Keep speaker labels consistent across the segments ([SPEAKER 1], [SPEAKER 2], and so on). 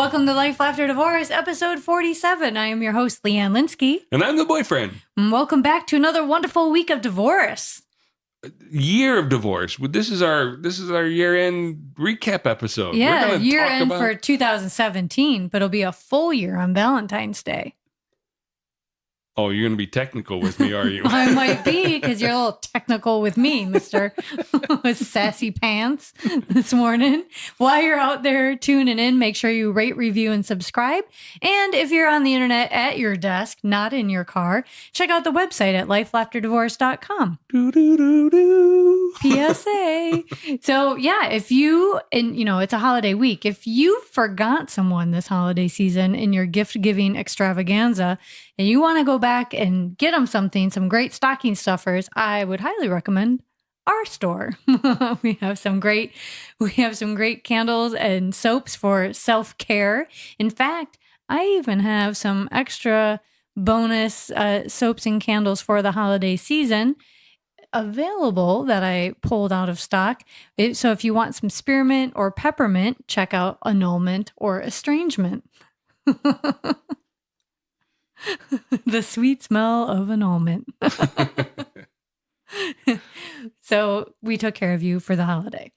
[SPEAKER 1] Welcome to Life, Laughter, Divorce, episode 47. I am your host, Leanne Linsky.
[SPEAKER 2] And I'm the boyfriend.
[SPEAKER 1] And welcome back to another wonderful week of divorce.
[SPEAKER 2] Year of divorce. This is our year-end recap episode.
[SPEAKER 1] Yeah, year-end for 2017, but it'll be a full year on Valentine's Day.
[SPEAKER 2] Oh, you're going to be technical with me, are you?
[SPEAKER 1] I might be, because you're a little technical with me, mister. With sassy pants this morning. While you're out there tuning in, make sure you rate, review, and subscribe. And if you're on the internet at your desk, not in your car, check out the website at lifelaughterdivorce.com. PSA. So, yeah, if you, and you know, it's a holiday week. If you forgot someone this holiday season in your gift-giving extravaganza, and you want to go back and get them something, some great stocking stuffers, I would highly recommend our store. we have some great candles and soaps for self-care. In fact, I even have some extra bonus soaps and candles for the holiday season available that I pulled out of stock. So if you want some spearmint or peppermint, check out annulment or estrangement. The sweet smell of annulment. So we took care of you for the holiday.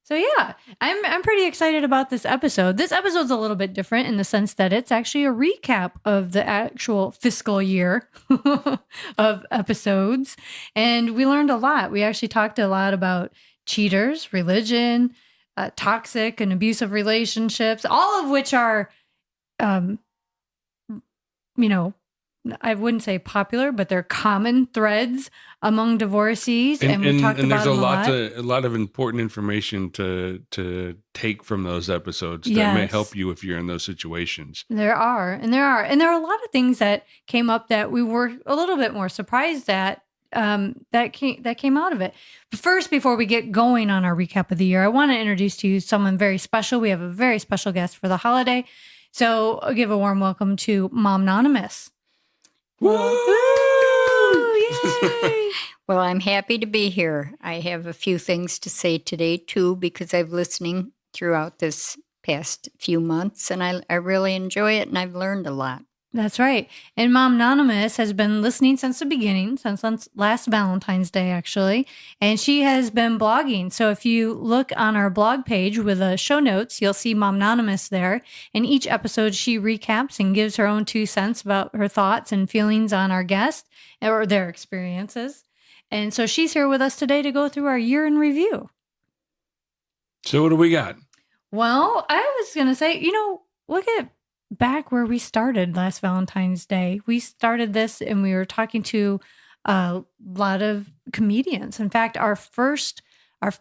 [SPEAKER 1] So yeah, I'm pretty excited about this episode. This episode's a little bit different in the sense that it's actually a recap of the actual fiscal year of episodes. And we learned a lot. We actually talked a lot about cheaters, religion, toxic and abusive relationships, all of which are I wouldn't say popular, but they're common threads among divorcees. And we talked about them a lot.
[SPEAKER 2] A lot of important information to take from those episodes that may help you if you're in those situations.
[SPEAKER 1] There are a lot of things that came up that we were a little bit more surprised at that came out of it. But first, before we get going on our recap of the year, I want to introduce to you someone very special. We have a very special guest for the holiday. So I'll give a warm welcome to Mom-nonymous.
[SPEAKER 2] Woo!
[SPEAKER 1] Yay!
[SPEAKER 3] Well, I'm happy to be here. I have a few things to say today, too, because I've listening throughout this past few months, and I really enjoy it, and I've learned a lot.
[SPEAKER 1] That's right. And Mom-nonymous has been listening since the beginning, since last Valentine's Day, actually. And she has been blogging. So if you look on our blog page with the show notes, you'll see Mom-nonymous there. And each episode, she recaps and gives her own 2 cents about her thoughts and feelings on our guest or their experiences. And so she's here with us today to go through our year in review.
[SPEAKER 2] So what do we got?
[SPEAKER 1] Well, I was going to say, look at back where we started last Valentine's Day. We started this and we were talking to a lot of comedians. In fact, our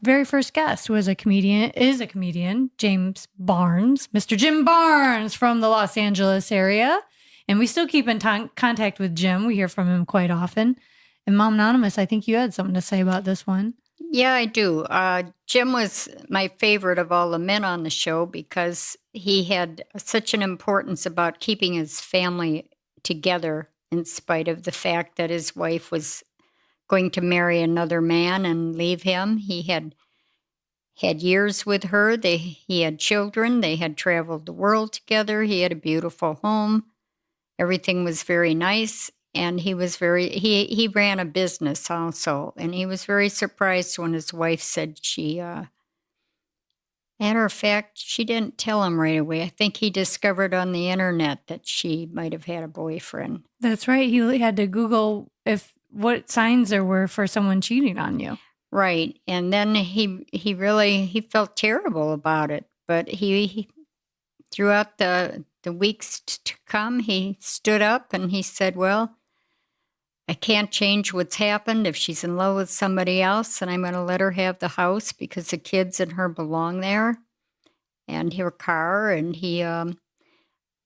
[SPEAKER 1] very first guest is a comedian, James Barnes, Mr. Jim Barnes from the Los Angeles area. And we still keep in contact with Jim. We hear from him quite often. And Mom-nonymous, I think you had something to say about this one.
[SPEAKER 3] Yeah, I do. Jim was my favorite of all the men on the show because he had such an importance about keeping his family together in spite of the fact that his wife was going to marry another man and leave him. He had years with her. He had children. They had traveled the world together. He had a beautiful home. Everything was very nice. And he was he ran a business also. And he was very surprised when his wife said matter of fact, she didn't tell him right away. I think he discovered on the internet that she might have had a boyfriend.
[SPEAKER 1] That's right. He had to Google what signs there were for someone cheating on you.
[SPEAKER 3] Right. And then he felt terrible about it. But he throughout the weeks to come, he stood up and he said, well, I can't change what's happened. If she's in love with somebody else, and I'm going to let her have the house because the kids and her belong there, and her car. And he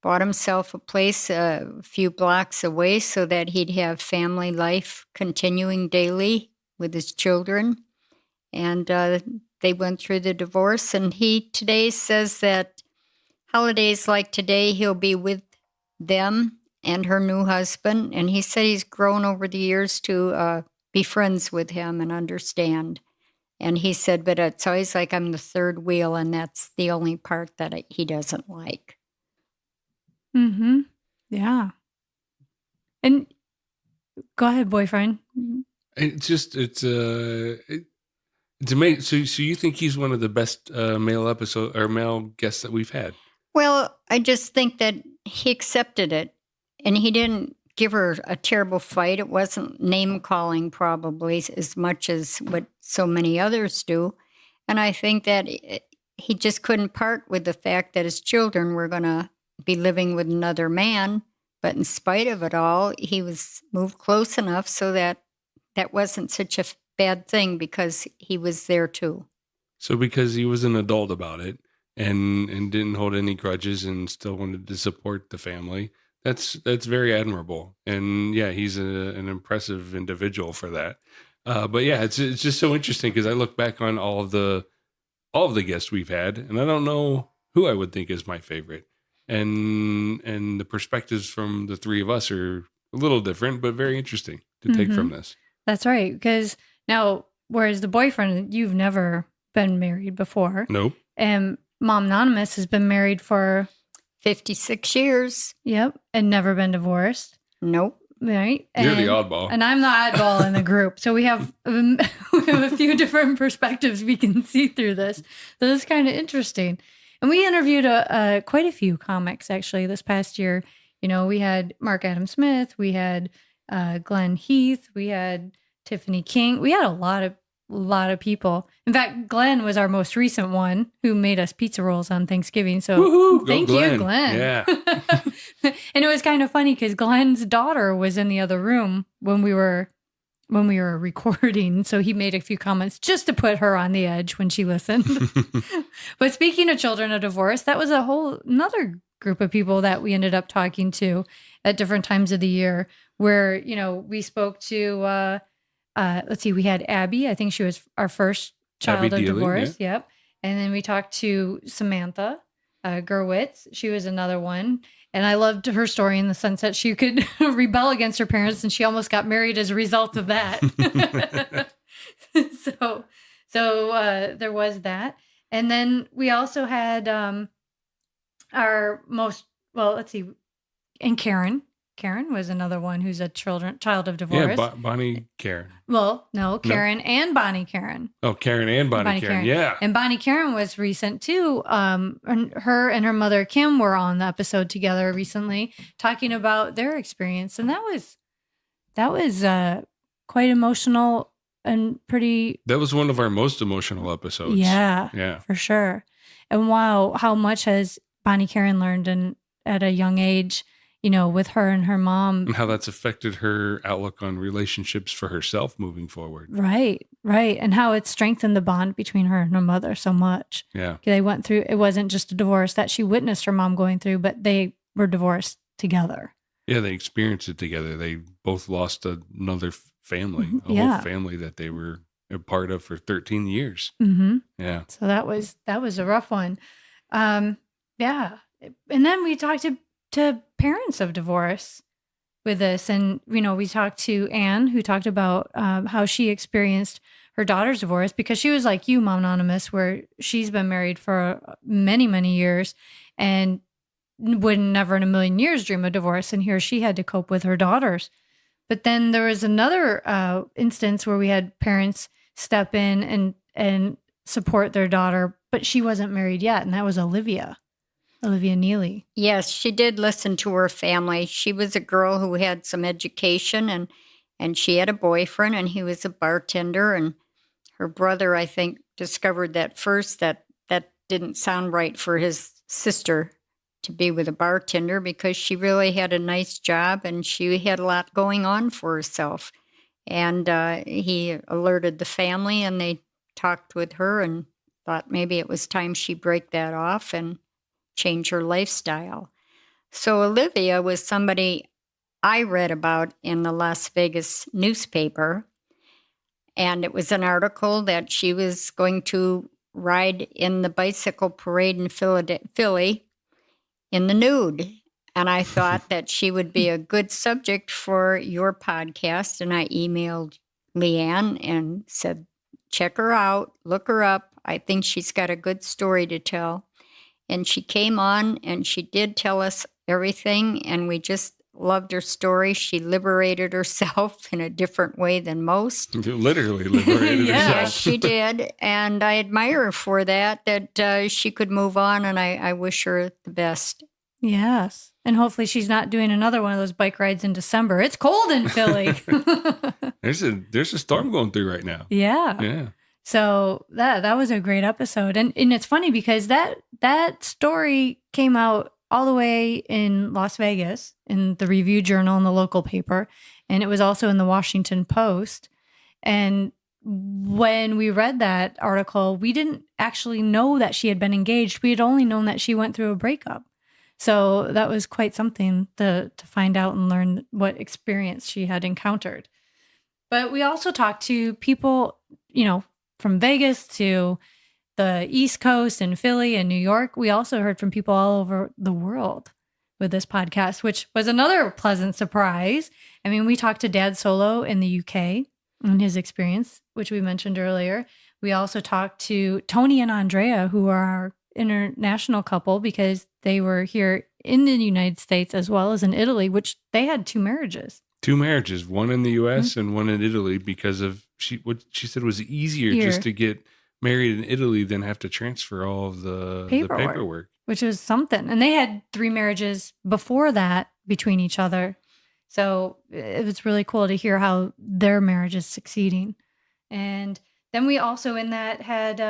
[SPEAKER 3] bought himself a place a few blocks away so that he'd have family life continuing daily with his children. And they went through the divorce. And he today says that holidays like today, he'll be with them and her new husband. And he said he's grown over the years to be friends with him and understand. And he said, but it's always like I'm the third wheel, and that's the only part that he doesn't like.
[SPEAKER 1] Mm-hmm. Yeah. And go ahead, boyfriend.
[SPEAKER 2] It's amazing. So you think he's one of the best male guests that we've had?
[SPEAKER 3] Well, I just think that he accepted it, and he didn't give her a terrible fight. It wasn't name calling, probably, as much as what so many others do. And I think that he just couldn't part with the fact that his children were going to be living with another man. But in spite of it all, he was moved close enough so that that wasn't such a bad thing, because he was there too.
[SPEAKER 2] So because he was an adult about it and didn't hold any grudges and still wanted to support the family, that's very admirable. And yeah, he's an impressive individual for that. But yeah, it's just so interesting because I look back on all of the guests we've had, and I don't know who I would think is my favorite. And the perspectives from the three of us are a little different, but very interesting to take from this.
[SPEAKER 1] That's right. Because now, whereas the boyfriend, you've never been married before.
[SPEAKER 2] Nope.
[SPEAKER 1] And Mom-nonymous has been married for
[SPEAKER 3] 56 years.
[SPEAKER 1] Yep. And never been divorced.
[SPEAKER 3] Nope.
[SPEAKER 1] Right.
[SPEAKER 2] You're the oddball.
[SPEAKER 1] And I'm the oddball in the group. So we have a few different perspectives we can see through this. So this is kind of interesting. And we interviewed quite a few comics, actually, this past year. You know, we had Mark Adam Smith. We had Glenn Heath. We had Tiffany King. We had a lot of people. In fact, Glenn was our most recent one who made us pizza rolls on Thanksgiving. So
[SPEAKER 2] Woo-hoo,
[SPEAKER 1] thank you, Glenn.
[SPEAKER 2] Yeah.
[SPEAKER 1] And it was kind of funny because Glenn's daughter was in the other room when we were recording. So he made a few comments just to put her on the edge when she listened. But speaking of children of divorce, that was another group of people that we ended up talking to at different times of the year where, you know, we spoke to, let's see, we had Abby. I think she was our first child of divorce. Yeah. Yep. And then we talked to Samantha Gerwitz. She was another one. And I loved her story in the sense that she could rebel against her parents and she almost got married as a result of that. So there was that. And then we also had and Karen. Karen was another one who's a child of divorce.
[SPEAKER 2] Yeah, Bonnie Karen.
[SPEAKER 1] Well, no, Karen and Bonnie Karen.
[SPEAKER 2] Oh, Karen and Bonnie Karen. Yeah.
[SPEAKER 1] And Bonnie Karen was recent too. And her and her mother Kim were on the episode together recently talking about their experience. And that was quite emotional and pretty.
[SPEAKER 2] That was one of our most emotional episodes.
[SPEAKER 1] Yeah.
[SPEAKER 2] Yeah.
[SPEAKER 1] For sure. And wow, how much has Bonnie Karen learned at a young age, you know, with her and her mom.
[SPEAKER 2] And how that's affected her outlook on relationships for herself moving forward.
[SPEAKER 1] Right. And how it strengthened the bond between her and her mother so much.
[SPEAKER 2] Yeah.
[SPEAKER 1] They went through, it wasn't just a divorce that she witnessed her mom going through, but they were divorced together.
[SPEAKER 2] Yeah, they experienced it together. They both lost another family, a whole family that they were a part of for 13 years.
[SPEAKER 1] Mm-hmm.
[SPEAKER 2] Yeah.
[SPEAKER 1] So that was a rough one. Yeah. And then we talked to parents of divorce with this. And, you know, we talked to Anne, who talked about how she experienced her daughter's divorce because she was like you, Mom-nonymous, where she's been married for many, many years and would never in a million years dream of divorce. And here she had to cope with her daughters. But then there was another instance where we had parents step in and support their daughter, but she wasn't married yet. And that was Olivia Neely.
[SPEAKER 3] Yes, she did listen to her family. She was a girl who had some education and she had a boyfriend and he was a bartender. And her brother, I think, discovered that first that didn't sound right for his sister to be with a bartender because she really had a nice job and she had a lot going on for herself. And he alerted the family and they talked with her and thought maybe it was time she break that off and change her lifestyle. So Olivia was somebody I read about in the Las Vegas newspaper. And it was an article that she was going to ride in the bicycle parade in Philly in the nude. And I thought that she would be a good subject for your podcast. And I emailed Leanne and said, check her out, look her up. I think she's got a good story to tell. And she came on and she did tell us everything, and we just loved her story. She liberated herself in a different way than most.
[SPEAKER 2] Literally liberated
[SPEAKER 1] Yeah.
[SPEAKER 3] Yeah,
[SPEAKER 2] herself.
[SPEAKER 3] she did, and I admire her for that, that she could move on, and I wish her the best.
[SPEAKER 1] Yes. And hopefully she's not doing another one of those bike rides in December. It's cold in Philly.
[SPEAKER 2] There's a storm going through right now.
[SPEAKER 1] Yeah.
[SPEAKER 2] Yeah.
[SPEAKER 1] So that was a great episode. And it's funny because that story came out all the way in Las Vegas in the Review Journal in the local paper. And it was also in the Washington Post. And when we read that article, we didn't actually know that she had been engaged. We had only known that she went through a breakup. So that was quite something to find out and learn what experience she had encountered. But we also talked to people, from Vegas to the East Coast and Philly and New York. We also heard from people all over the world with this podcast, which was another pleasant surprise. I mean, we talked to Dad Solo in the UK and his experience, which we mentioned earlier. We also talked to Tony and Andrea, who are our international couple, because they were here in the United States as well as in Italy, which they had 2 marriages.
[SPEAKER 2] 2 marriages, one in the U.S. and one in Italy, because of what she said was easier
[SPEAKER 1] Here.
[SPEAKER 2] just to get married in Italy than have to transfer all of the paperwork.
[SPEAKER 1] Which was something. And they had 3 marriages before that between each other. So it was really cool to hear how their marriage is succeeding. And then we also in that had,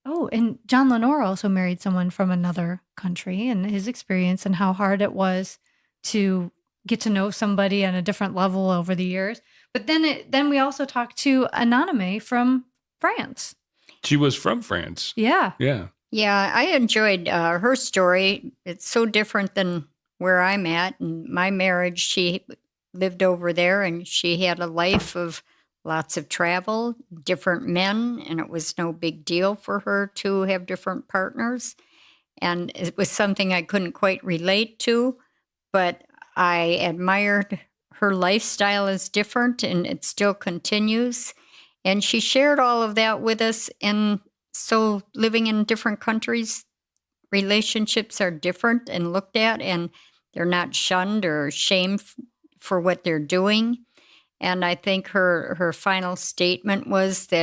[SPEAKER 1] and John Lenore also married someone from another country, and his experience and how hard it was to get to know somebody on a different level over the years. But then we also talked to Anonyme from France.
[SPEAKER 2] She was from France.
[SPEAKER 1] Yeah.
[SPEAKER 2] Yeah.
[SPEAKER 3] Yeah, I enjoyed her story. It's so different than where I'm at. In my marriage, she lived over there, and she had a life of lots of travel, different men, and it was no big deal for her to have different partners. And it was something I couldn't quite relate to, but I admired her lifestyle is different, and it still continues. And she shared all of that with us. And so living in different countries, relationships are different and looked at, and they're not shunned or shamed for what they're doing. And I think her final statement was that